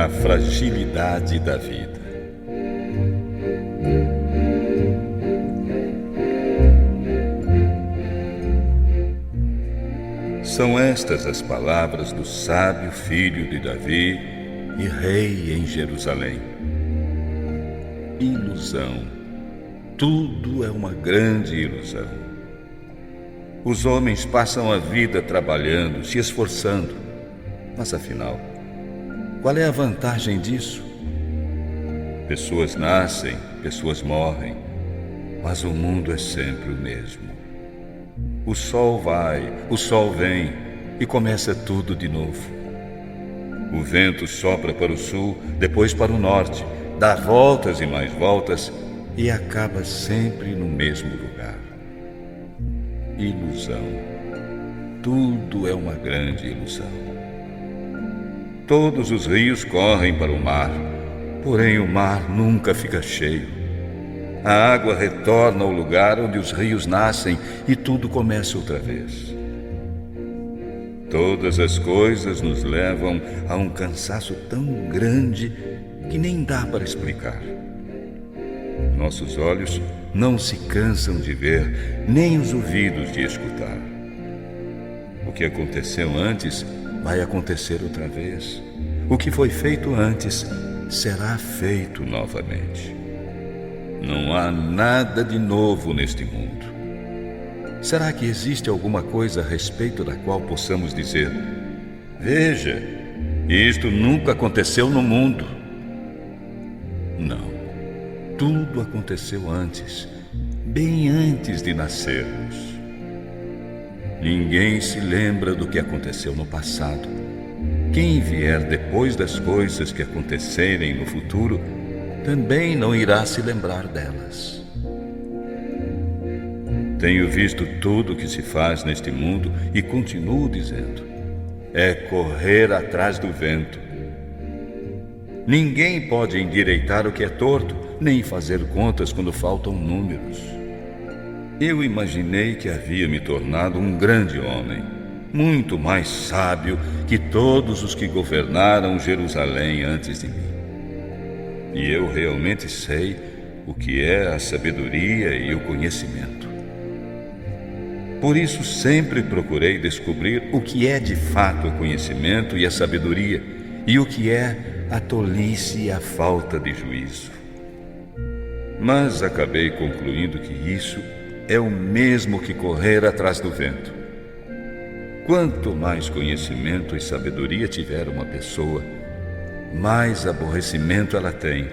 a fragilidade da vida. São estas as palavras do sábio filho de Davi e rei em Jerusalém. Ilusão. Tudo é uma grande ilusão. Os homens passam a vida trabalhando, se esforçando. Mas afinal, qual é a vantagem disso? Pessoas nascem, pessoas morrem, mas o mundo é sempre o mesmo. O sol vai, o sol vem e começa tudo de novo. O vento sopra para o sul, depois para o norte, dá voltas e mais voltas e acaba sempre no mesmo lugar. Ilusão. Tudo é uma grande ilusão. Todos os rios correm para o mar, porém o mar nunca fica cheio. A água retorna ao lugar onde os rios nascem e tudo começa outra vez. Todas as coisas nos levam a um cansaço tão grande que nem dá para explicar. Nossos olhos não se cansam de ver, nem os ouvidos de escutar. O que aconteceu antes vai acontecer outra vez. O que foi feito antes será feito novamente. Não há nada de novo neste mundo. Será que existe alguma coisa a respeito da qual possamos dizer: veja, isto nunca aconteceu no mundo? Não. Tudo aconteceu antes, bem antes de nascermos. Ninguém se lembra do que aconteceu no passado. Quem vier depois das coisas que acontecerem no futuro também não irá se lembrar delas. Tenho visto tudo o que se faz neste mundo e continuo dizendo: é correr atrás do vento. Ninguém pode endireitar o que é torto, nem fazer contas quando faltam números. Eu imaginei que havia me tornado um grande homem, muito mais sábio que todos os que governaram Jerusalém antes de mim. E eu realmente sei o que é a sabedoria e o conhecimento. Por isso sempre procurei descobrir o que é de fato o conhecimento e a sabedoria, e o que é a tolice e a falta de juízo. Mas acabei concluindo que isso é o mesmo que correr atrás do vento. Quanto mais conhecimento e sabedoria tiver uma pessoa, mais aborrecimento ela tem,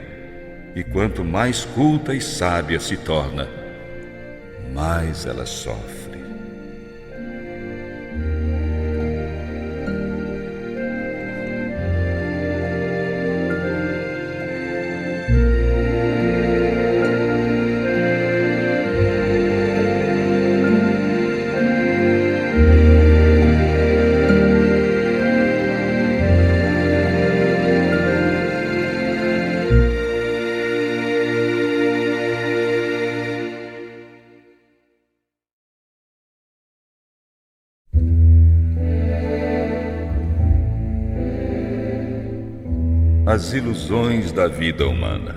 e quanto mais culta e sábia se torna, mais ela sofre. As ilusões da vida humana.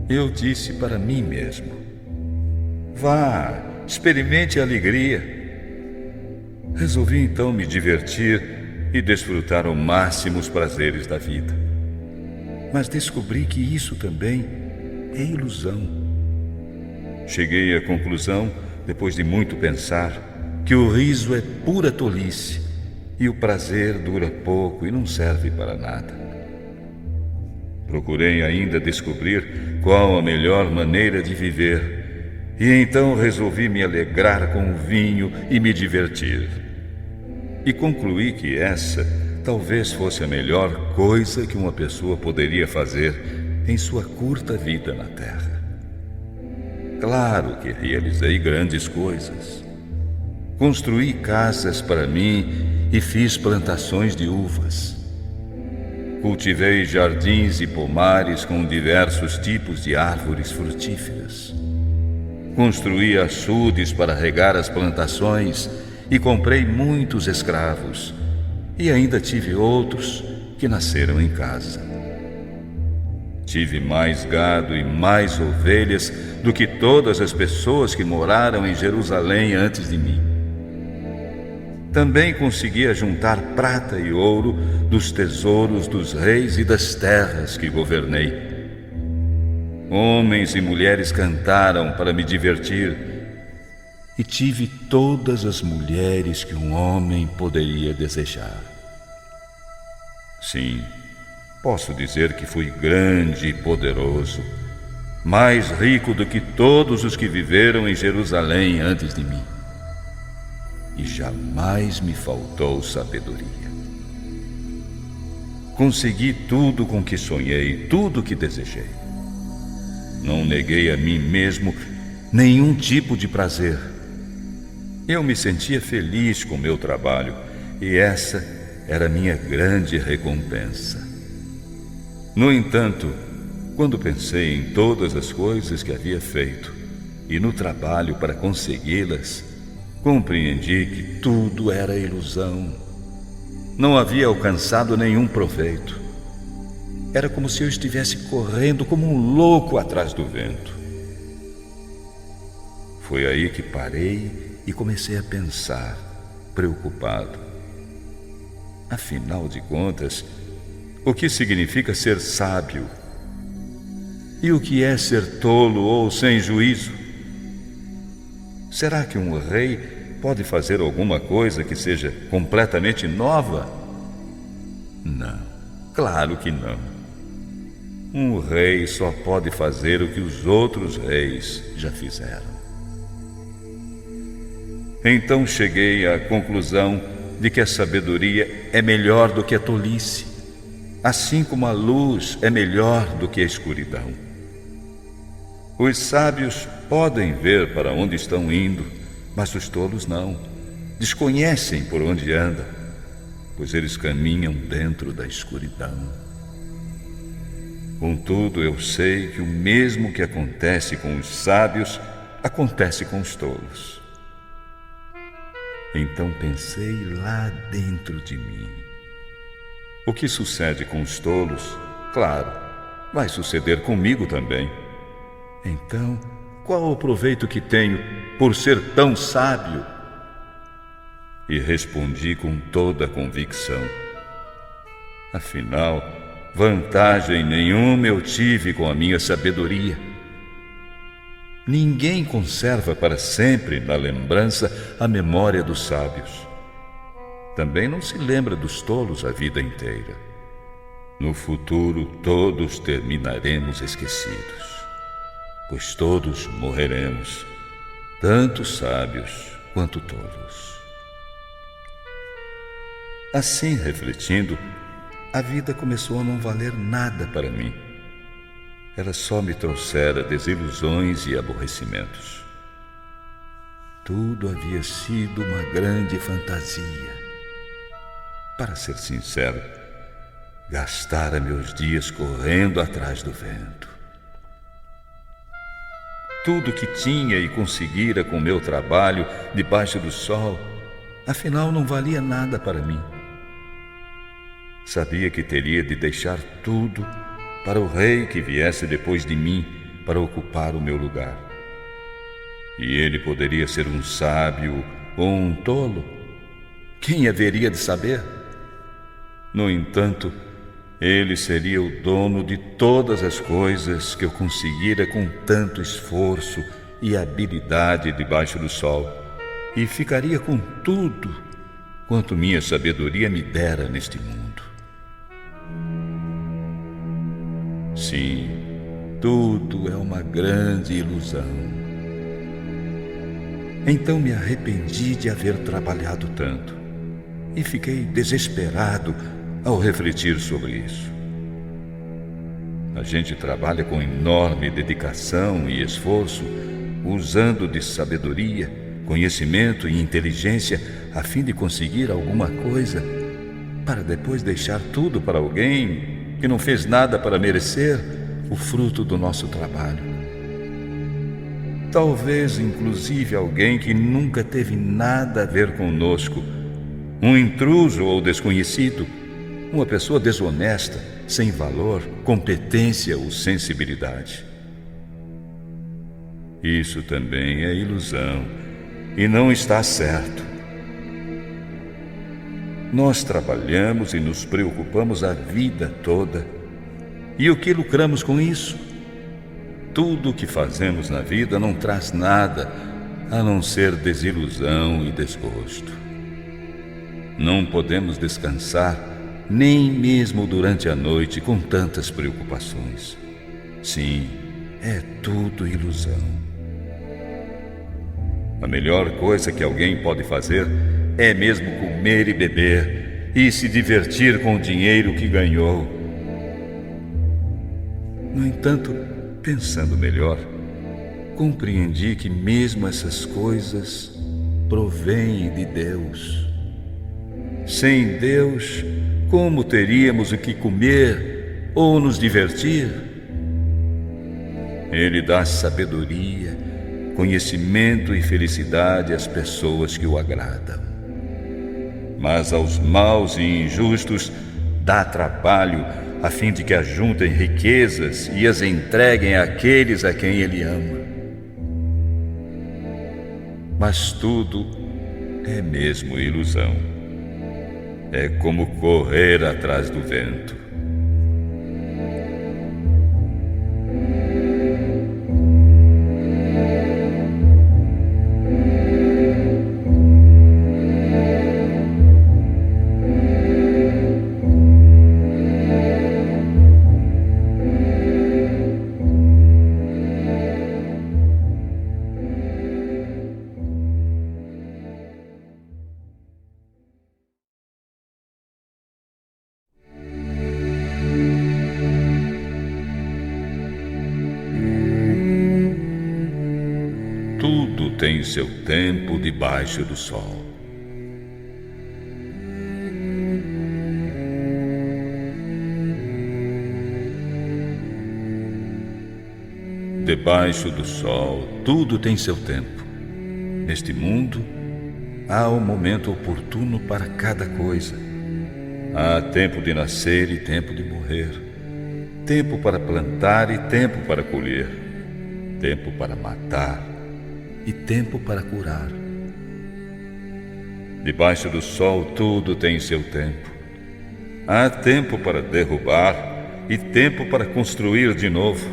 Eu disse para mim mesmo: vá, experimente a alegria. Resolvi então me divertir e desfrutar ao máximo os prazeres da vida. Mas descobri que isso também é ilusão. Cheguei à conclusão, depois de muito pensar, que o riso é pura tolice e o prazer dura pouco e não serve para nada. Procurei ainda descobrir qual a melhor maneira de viver e então resolvi me alegrar com o vinho e me divertir. E concluí que essa talvez fosse a melhor coisa que uma pessoa poderia fazer em sua curta vida na Terra. Claro que realizei grandes coisas. Construí casas para mim e fiz plantações de uvas. Cultivei jardins e pomares com diversos tipos de árvores frutíferas. construí açudes para regar as plantações e comprei muitos escravos, e ainda tive outros que nasceram em casa. Tive mais gado e mais ovelhas do que todas as pessoas que moraram em Jerusalém antes de mim. Também conseguia juntar prata e ouro dos tesouros dos reis e das terras que governei. Homens e mulheres cantaram para me divertir, e tive todas as mulheres que um homem poderia desejar. Sim, posso dizer que fui grande e poderoso, mais rico do que todos os que viveram em Jerusalém antes de mim. E jamais me faltou sabedoria. Consegui tudo com que sonhei, tudo que desejei. Não neguei a mim mesmo nenhum tipo de prazer. Eu me sentia feliz com meu trabalho, e essa era minha grande recompensa. No entanto, quando pensei em todas as coisas que havia feito e no trabalho para consegui-las, compreendi que tudo era ilusão. Não havia alcançado nenhum proveito. Era como se eu estivesse correndo como um louco atrás do vento. Foi aí que parei e comecei a pensar, preocupado. Afinal de contas, o que significa ser sábio? E o que é ser tolo ou sem juízo? Será que um rei pode fazer alguma coisa que seja completamente nova? Não, claro que não. Um rei só pode fazer o que os outros reis já fizeram. Então cheguei à conclusão de que a sabedoria é melhor do que a tolice, assim como a luz é melhor do que a escuridão. Os sábios podem ver para onde estão indo, mas os tolos não. Desconhecem por onde andam, pois eles caminham dentro da escuridão. Contudo, eu sei que o mesmo que acontece com os sábios, acontece com os tolos. Então pensei lá dentro de mim. O que sucede com os tolos, claro, vai suceder comigo também. Então, qual o proveito que tenho por ser tão sábio? E respondi com toda a convicção. Afinal, vantagem nenhuma eu tive com a minha sabedoria. Ninguém conserva para sempre na lembrança a memória dos sábios. Também não se lembra dos tolos a vida inteira. No futuro, todos terminaremos esquecidos, pois todos morreremos, tanto sábios quanto tolos. Assim, refletindo, a vida começou a não valer nada para mim. Ela só me trouxera desilusões e aborrecimentos. Tudo havia sido uma grande fantasia. Para ser sincero, gastara meus dias correndo atrás do vento. Tudo que tinha e conseguira com meu trabalho debaixo do sol, afinal não valia nada para mim. Sabia que teria de deixar tudo para o rei que viesse depois de mim para ocupar o meu lugar. E ele poderia ser um sábio ou um tolo. Quem haveria de saber? No entanto, ele seria o dono de todas as coisas que eu conseguira com tanto esforço e habilidade debaixo do sol, e ficaria com tudo quanto minha sabedoria me dera neste mundo. Sim, tudo é uma grande ilusão. Então me arrependi de haver trabalhado tanto e fiquei desesperado ao refletir sobre isso. A gente trabalha com enorme dedicação e esforço, usando de sabedoria, conhecimento e inteligência a fim de conseguir alguma coisa, para depois deixar tudo para alguém que não fez nada para merecer o fruto do nosso trabalho. Talvez, inclusive, alguém que nunca teve nada a ver conosco, um intruso ou desconhecido, uma pessoa desonesta, sem valor, competência ou sensibilidade. Isso também é ilusão e não está certo. Nós trabalhamos e nos preocupamos a vida toda. E o que lucramos com isso? Tudo o que fazemos na vida não traz nada a não ser desilusão e desgosto. Não podemos descansar nem mesmo durante a noite com tantas preocupações. Sim, é tudo ilusão. A melhor coisa que alguém pode fazer é mesmo comer e beber e se divertir com o dinheiro que ganhou. No entanto, pensando melhor, compreendi que mesmo essas coisas provêm de Deus. Sem Deus, como teríamos o que comer ou nos divertir? Ele dá sabedoria, conhecimento e felicidade às pessoas que o agradam. Mas aos maus e injustos dá trabalho a fim de que ajuntem riquezas e as entreguem àqueles a quem ele ama. Mas tudo é mesmo ilusão. É como correr atrás do vento. Tudo tem seu tempo debaixo do sol. Debaixo do sol, tudo tem seu tempo. Neste mundo, há um momento oportuno para cada coisa. Há tempo de nascer e tempo de morrer. Tempo para plantar e tempo para colher. Tempo para matar e tempo para curar. Debaixo do sol tudo tem seu tempo. Há tempo para derrubar e tempo para construir de novo.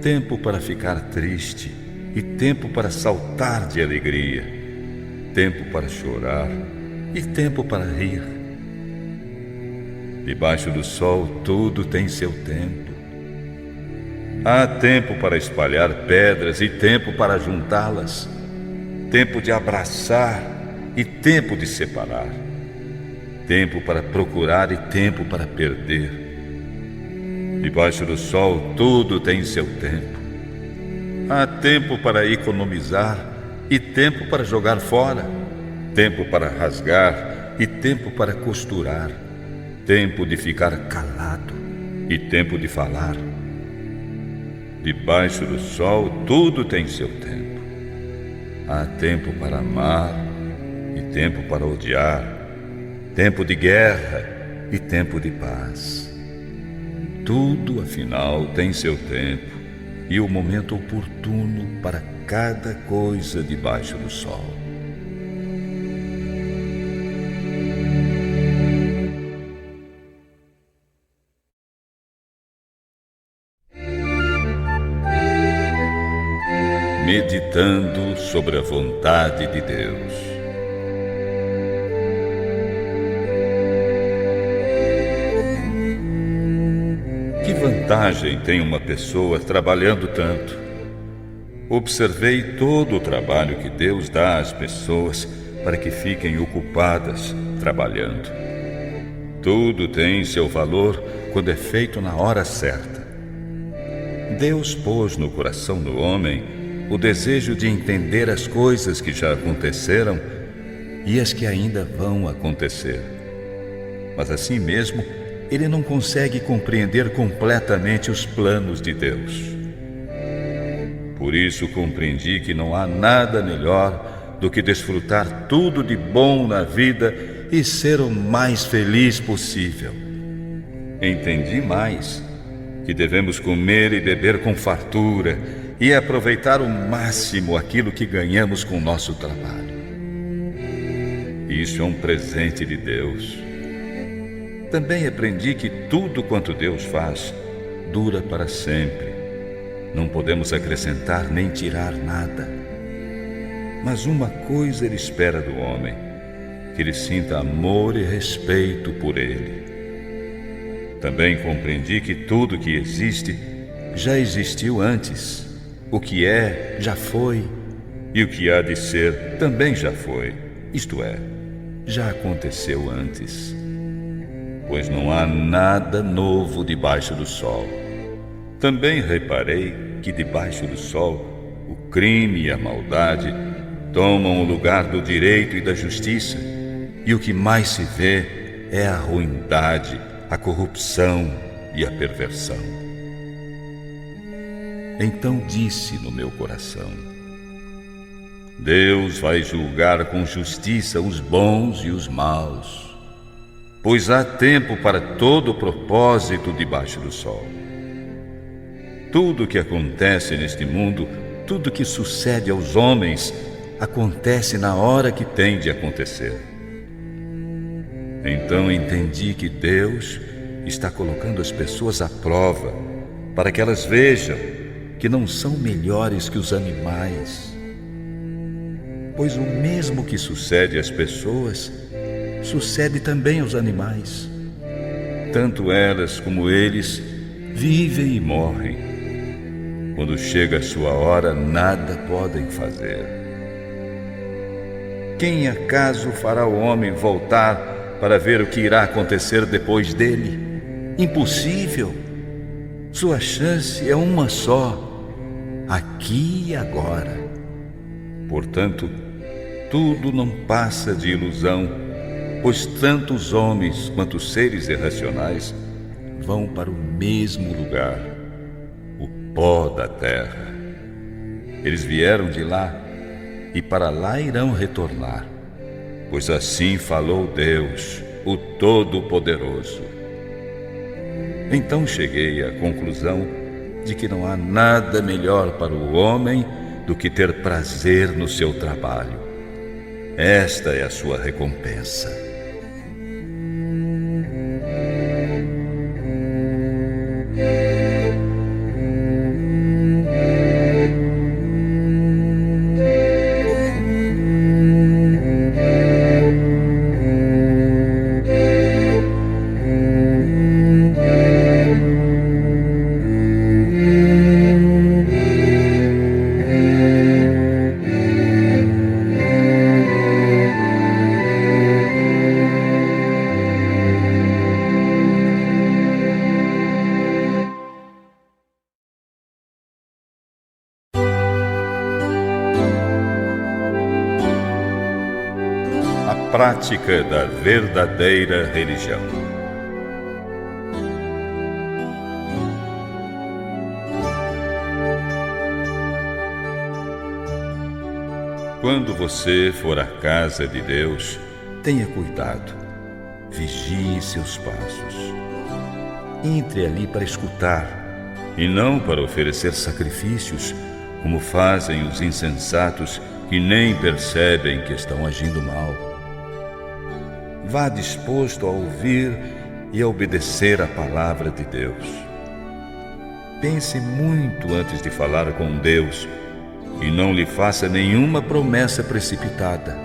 Tempo para ficar triste e tempo para saltar de alegria. Tempo para chorar e tempo para rir. Debaixo do sol tudo tem seu tempo. Há tempo para espalhar pedras e tempo para juntá-las. Tempo de abraçar e tempo de separar. Tempo para procurar e tempo para perder. Debaixo do sol tudo tem seu tempo. Há tempo para economizar e tempo para jogar fora. Tempo para rasgar e tempo para costurar. Tempo de ficar calado e tempo de falar. Debaixo do sol, tudo tem seu tempo. Há tempo para amar e tempo para odiar, tempo de guerra e tempo de paz. Tudo, afinal, tem seu tempo e o momento oportuno para cada coisa debaixo do sol. Meditando sobre a vontade de Deus. Que vantagem tem uma pessoa trabalhando tanto? Observei todo o trabalho que Deus dá às pessoas para que fiquem ocupadas trabalhando. Tudo tem seu valor quando é feito na hora certa. Deus pôs no coração do homem o desejo de entender as coisas que já aconteceram e as que ainda vão acontecer. Mas assim mesmo, ele não consegue compreender completamente os planos de Deus. Por isso compreendi que não há nada melhor do que desfrutar tudo de bom na vida e ser o mais feliz possível. Entendi mais que devemos comer e beber com fartura e aproveitar o máximo aquilo que ganhamos com o nosso trabalho. Isso é um presente de Deus. Também aprendi que tudo quanto Deus faz dura para sempre. Não podemos acrescentar nem tirar nada. Mas uma coisa Ele espera do homem: que ele sinta amor e respeito por Ele. Também compreendi que tudo que existe já existiu antes. O que é, já foi. E o que há de ser também já foi. Isto é, já aconteceu antes. Pois não há nada novo debaixo do sol. Também reparei que debaixo do sol o crime e a maldade tomam o lugar do direito e da justiça, e o que mais se vê é a ruindade, a corrupção e a perversão. Então disse no meu coração: Deus vai julgar com justiça os bons e os maus, pois há tempo para todo propósito debaixo do sol. Tudo o que acontece neste mundo, tudo que sucede aos homens, acontece na hora que tem de acontecer. Então entendi que Deus está colocando as pessoas à prova, para que elas vejam que não são melhores que os animais. Pois o mesmo que sucede às pessoas, sucede também aos animais. Tanto elas como eles vivem e morrem. Quando chega a sua hora, nada podem fazer. Quem acaso fará o homem voltar para ver o que irá acontecer depois dele? Impossível. Sua chance é uma só, aqui e agora. Portanto, tudo não passa de ilusão, pois tanto os homens quanto os seres irracionais vão para o mesmo lugar, o pó da terra. Eles vieram de lá e para lá irão retornar, pois assim falou Deus, o Todo-Poderoso. Então cheguei à conclusão de que não há nada melhor para o homem do que ter prazer no seu trabalho. Esta é a sua recompensa. Prática da verdadeira religião. Quando você for à casa de Deus, tenha cuidado, vigie seus passos. Entre ali para escutar e não para oferecer sacrifícios, como fazem os insensatos que nem percebem que estão agindo mal. Vá disposto a ouvir e a obedecer a palavra de Deus. Pense muito antes de falar com Deus e não lhe faça nenhuma promessa precipitada.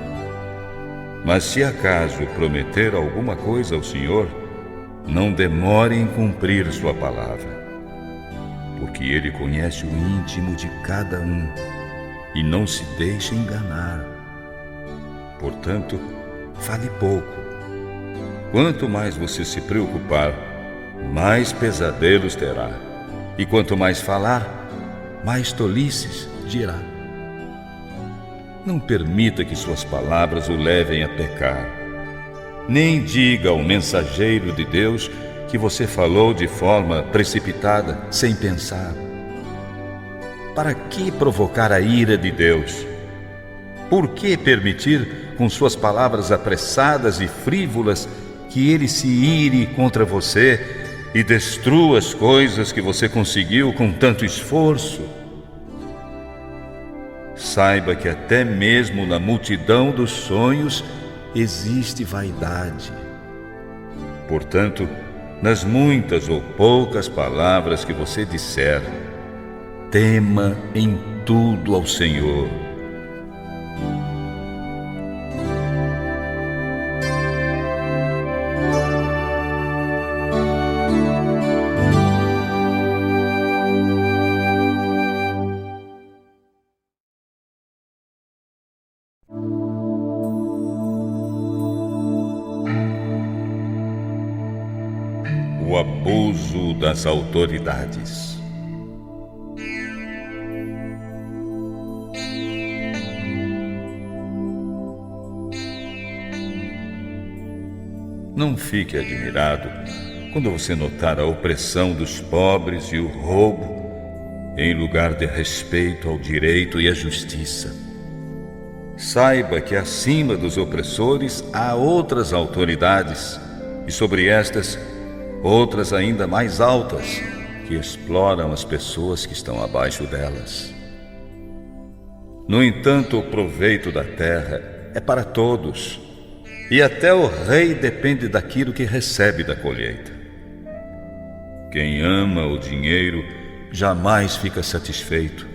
Mas se acaso prometer alguma coisa ao Senhor, não demore em cumprir sua palavra, porque Ele conhece o íntimo de cada um e não se deixa enganar. Portanto, fale pouco. Quanto mais você se preocupar, mais pesadelos terá. E quanto mais falar, mais tolices dirá. Não permita que suas palavras o levem a pecar. Nem diga ao mensageiro de Deus que você falou de forma precipitada, sem pensar. Para que provocar a ira de Deus? Por que permitir, com suas palavras apressadas e frívolas, que ele se ire contra você e destrua as coisas que você conseguiu com tanto esforço? Saiba que até mesmo na multidão dos sonhos existe vaidade. Portanto, nas muitas ou poucas palavras que você disser, tema em tudo ao Senhor. O abuso das autoridades. Não fique admirado quando você notar a opressão dos pobres e o roubo, em lugar de respeito ao direito e à justiça. Saiba que acima dos opressores há outras autoridades, e sobre estas, outras ainda mais altas, que exploram as pessoas que estão abaixo delas. No entanto, o proveito da terra é para todos, e até o rei depende daquilo que recebe da colheita. Quem ama o dinheiro jamais fica satisfeito.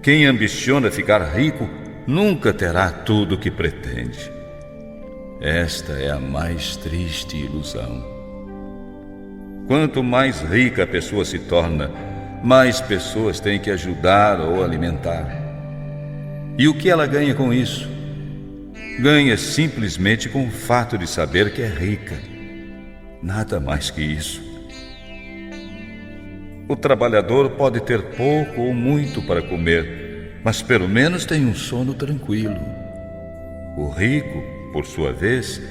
Quem ambiciona ficar rico nunca terá tudo o que pretende. Esta é a mais triste ilusão. Quanto mais rica a pessoa se torna, mais pessoas tem que ajudar ou alimentar. E o que ela ganha com isso? Ganha simplesmente com o fato de saber que é rica. Nada mais que isso. O trabalhador pode ter pouco ou muito para comer, mas pelo menos tem um sono tranquilo. O rico, por sua vez,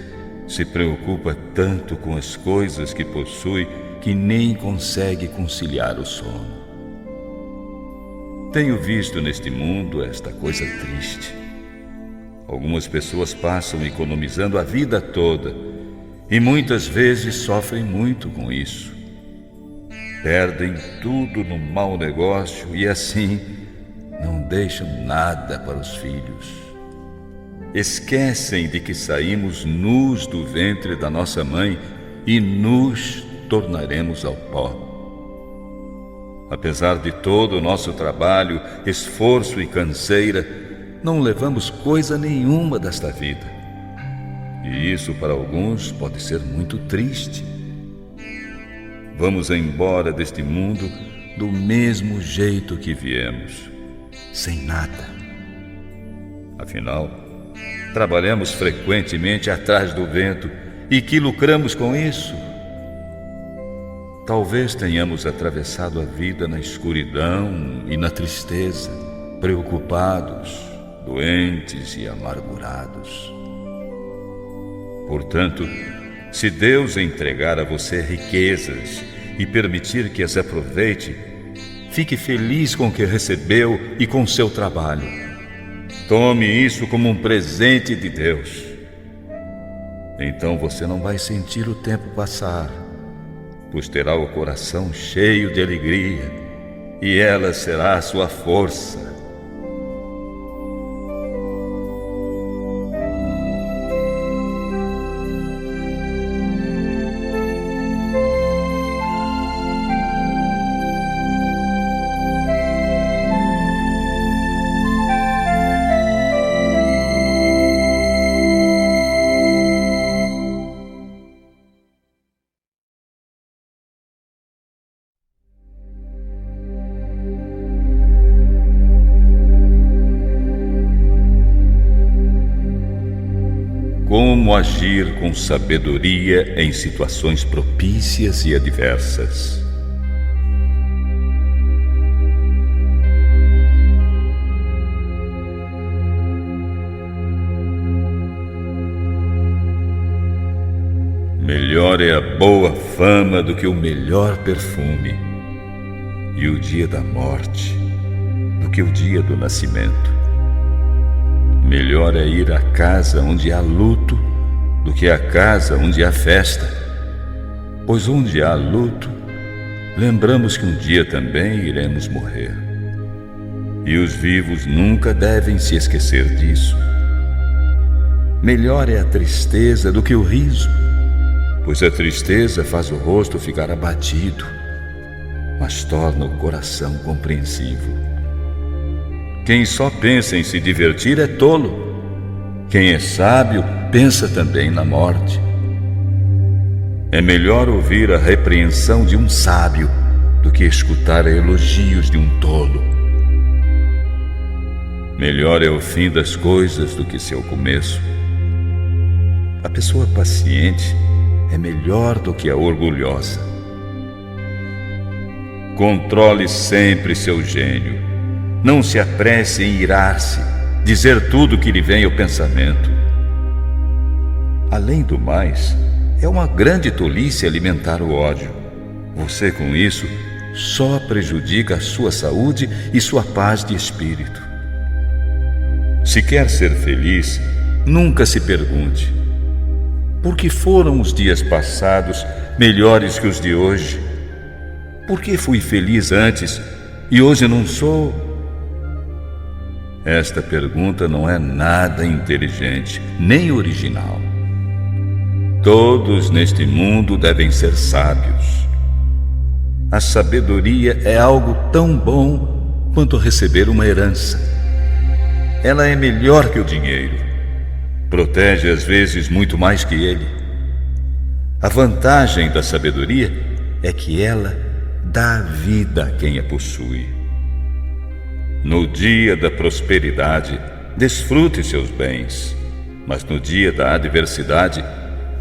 se preocupa tanto com as coisas que possui que nem consegue conciliar o sono. Tenho visto neste mundo esta coisa triste. Algumas pessoas passam economizando a vida toda e muitas vezes sofrem muito com isso. Perdem tudo no mau negócio e assim não deixam nada para os filhos. Esquecem de que saímos nus do ventre da nossa mãe e nus tornaremos ao pó. Apesar de todo o nosso trabalho, esforço e canseira, não levamos coisa nenhuma desta vida. E isso para alguns pode ser muito triste. Vamos embora deste mundo do mesmo jeito que viemos, sem nada. Afinal, trabalhamos frequentemente atrás do vento e que lucramos com isso? Talvez tenhamos atravessado a vida na escuridão e na tristeza, preocupados, doentes e amargurados. Portanto, se Deus entregar a você riquezas e permitir que as aproveite, fique feliz com o que recebeu e com seu trabalho. Tome isso como um presente de Deus. Então você não vai sentir o tempo passar, pois terá o coração cheio de alegria, e ela será a sua força. Como agir com sabedoria em situações propícias e adversas. Melhor é a boa fama do que o melhor perfume, e o dia da morte do que o dia do nascimento. Melhor é ir à casa onde há luto do que à casa onde há festa, pois onde há luto, lembramos que um dia também iremos morrer. E os vivos nunca devem se esquecer disso. Melhor é a tristeza do que o riso, pois a tristeza faz o rosto ficar abatido, mas torna o coração compreensivo. Quem só pensa em se divertir é tolo. Quem é sábio pensa também na morte. É melhor ouvir a repreensão de um sábio do que escutar elogios de um tolo. Melhor é o fim das coisas do que seu começo. A pessoa paciente é melhor do que a orgulhosa. Controle sempre seu gênio. Não se apresse em irar-se, dizer tudo o que lhe vem ao pensamento. Além do mais, é uma grande tolice alimentar o ódio. Você, com isso, só prejudica a sua saúde e sua paz de espírito. Se quer ser feliz, nunca se pergunte: por que foram os dias passados melhores que os de hoje? Por que fui feliz antes e hoje não sou? Esta pergunta não é nada inteligente, nem original. Todos neste mundo devem ser sábios. A sabedoria é algo tão bom quanto receber uma herança. Ela é melhor que o dinheiro. Protege às vezes muito mais que ele. A vantagem da sabedoria é que ela dá vida a quem a possui. No dia da prosperidade, desfrute seus bens, mas no dia da adversidade,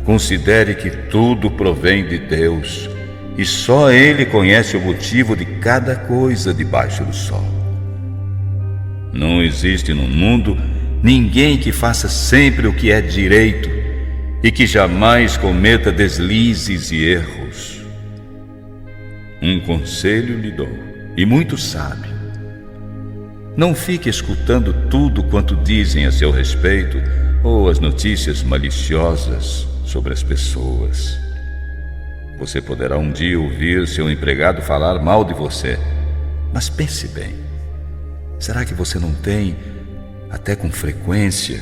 considere que tudo provém de Deus e só Ele conhece o motivo de cada coisa debaixo do sol. Não existe no mundo ninguém que faça sempre o que é direito e que jamais cometa deslizes e erros. Um conselho lhe dou, e muito sábio. Não fique escutando tudo quanto dizem a seu respeito ou as notícias maliciosas sobre as pessoas. Você poderá um dia ouvir seu empregado falar mal de você, mas pense bem. Será que você não tem, até com frequência,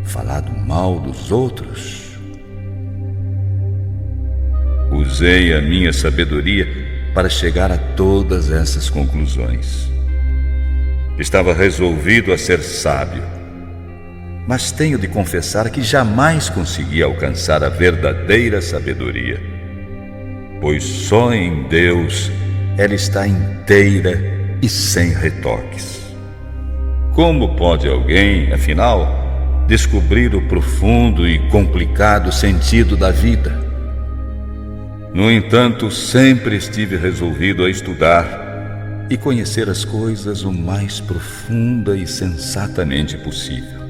falado mal dos outros? Usei a minha sabedoria para chegar a todas essas conclusões. Estava resolvido a ser sábio, mas tenho de confessar que jamais consegui alcançar a verdadeira sabedoria, pois só em Deus ela está inteira e sem retoques. Como pode alguém, afinal, descobrir o profundo e complicado sentido da vida? No entanto, sempre estive resolvido a estudar e conhecer as coisas o mais profunda e sensatamente possível.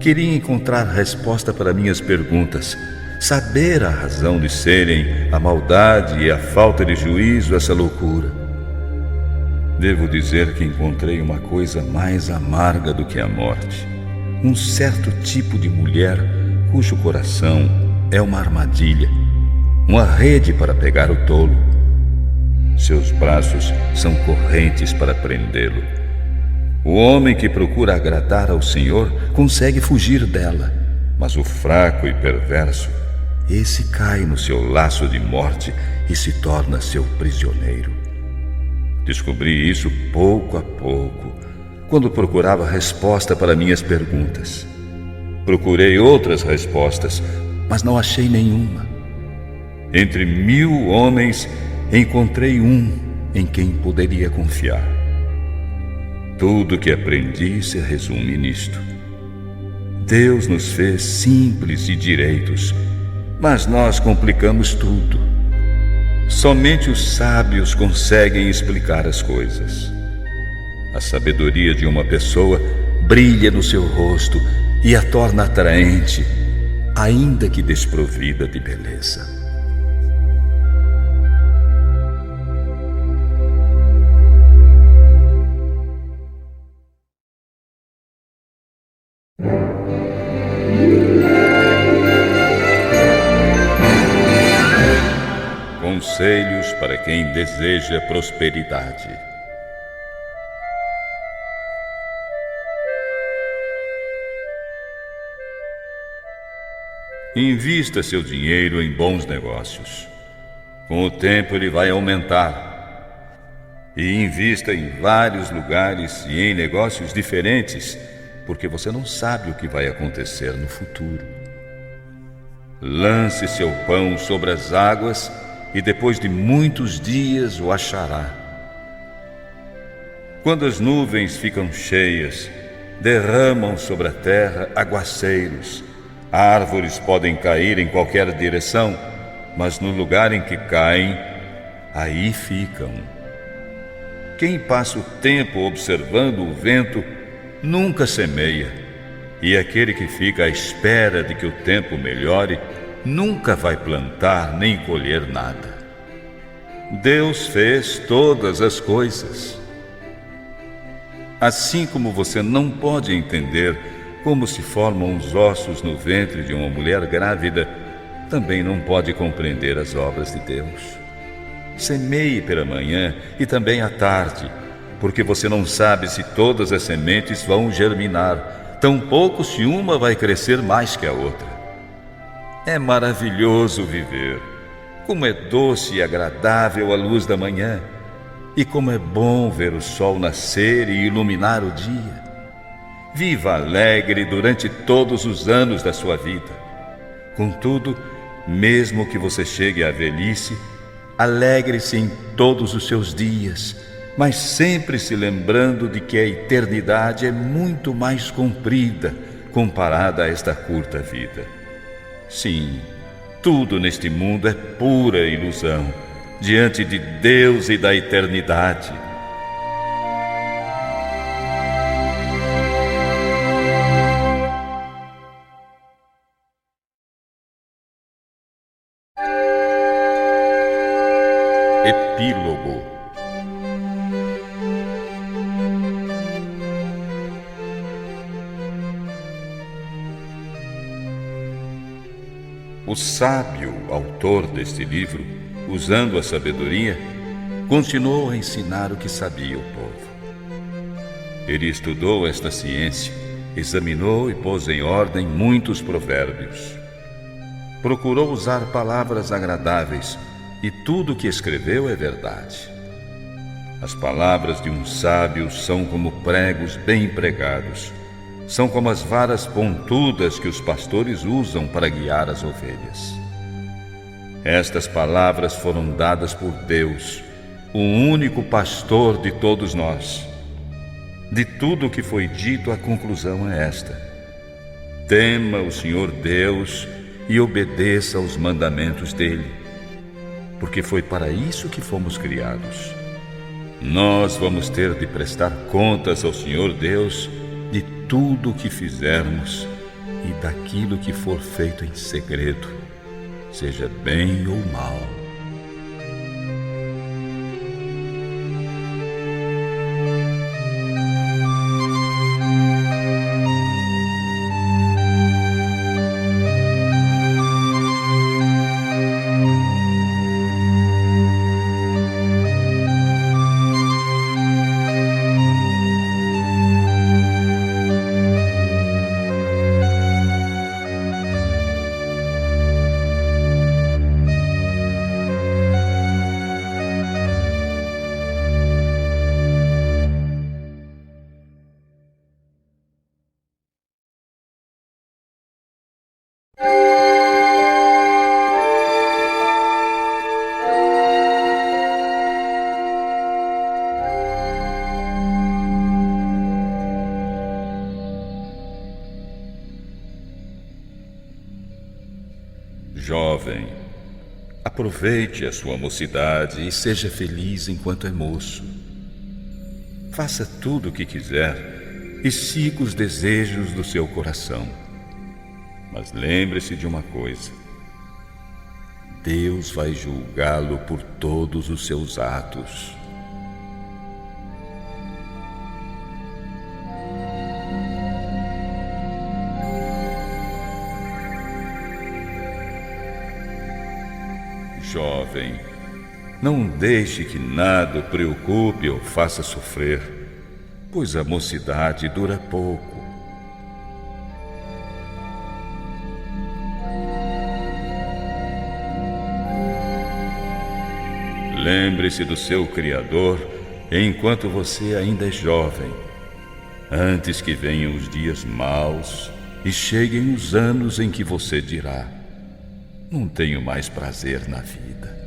Queria encontrar resposta para minhas perguntas, saber a razão de serem a maldade e a falta de juízo essa loucura. Devo dizer que encontrei uma coisa mais amarga do que a morte. Um certo tipo de mulher cujo coração é uma armadilha, uma rede para pegar o tolo. Seus braços são correntes para prendê-lo. O homem que procura agradar ao Senhor consegue fugir dela, mas o fraco e perverso, esse cai no seu laço de morte e se torna seu prisioneiro. Descobri isso pouco a pouco, quando procurava resposta para minhas perguntas. Procurei outras respostas, mas não achei nenhuma. Entre 1000 homens, encontrei um em quem poderia confiar. Tudo que aprendi se resume nisto. Deus nos fez simples e direitos, mas nós complicamos tudo. Somente os sábios conseguem explicar as coisas. A sabedoria de uma pessoa brilha no seu rosto e a torna atraente, ainda que desprovida de beleza. para quem deseja prosperidade. Invista seu dinheiro em bons negócios. Com o tempo ele vai aumentar. E invista em vários lugares e em negócios diferentes, porque você não sabe o que vai acontecer no futuro. Lance seu pão sobre as águas e depois de muitos dias o achará. Quando as nuvens ficam cheias, derramam sobre a terra aguaceiros. Árvores podem cair em qualquer direção, mas no lugar em que caem, aí ficam. Quem passa o tempo observando o vento nunca semeia, e aquele que fica à espera de que o tempo melhore nunca vai plantar nem colher nada. Deus fez todas as coisas. Assim como você não pode entender como se formam os ossos no ventre de uma mulher grávida, também não pode compreender as obras de Deus. Semeie pela manhã e também à tarde, porque você não sabe se todas as sementes vão germinar, tampouco se uma vai crescer mais que a outra. É maravilhoso viver. Como é doce e agradável a luz da manhã, e como é bom ver o sol nascer e iluminar o dia. Viva alegre durante todos os anos da sua vida. Contudo, mesmo que você chegue à velhice, alegre-se em todos os seus dias, mas sempre se lembrando de que a eternidade é muito mais comprida comparada a esta curta vida. Sim, tudo neste mundo é pura ilusão diante de Deus e da eternidade. Epílogo. O sábio autor deste livro, usando a sabedoria, continuou a ensinar o que sabia o povo. Ele estudou esta ciência, examinou e pôs em ordem muitos provérbios. Procurou usar palavras agradáveis, e tudo o que escreveu é verdade. As palavras de um sábio são como pregos bem pregados, são como as varas pontudas que os pastores usam para guiar as ovelhas. Estas palavras foram dadas por Deus, o único pastor de todos nós. De tudo o que foi dito, a conclusão é esta: tema o Senhor Deus e obedeça aos mandamentos dele, porque foi para isso que fomos criados. Nós vamos ter de prestar contas ao Senhor Deus de tudo o que fizermos e daquilo que for feito em segredo, seja bem ou mal. Jovem, aproveite a sua mocidade e seja feliz enquanto é moço. Faça tudo o que quiser e siga os desejos do seu coração. Mas lembre-se de uma coisa: Deus vai julgá-lo por todos os seus atos. Jovem, Não deixe que nada o preocupe ou faça sofrer, pois a mocidade dura pouco. Lembre-se do seu Criador enquanto você ainda é jovem, antes que venham os dias maus e cheguem os anos em que você dirá: não tenho mais prazer na vida.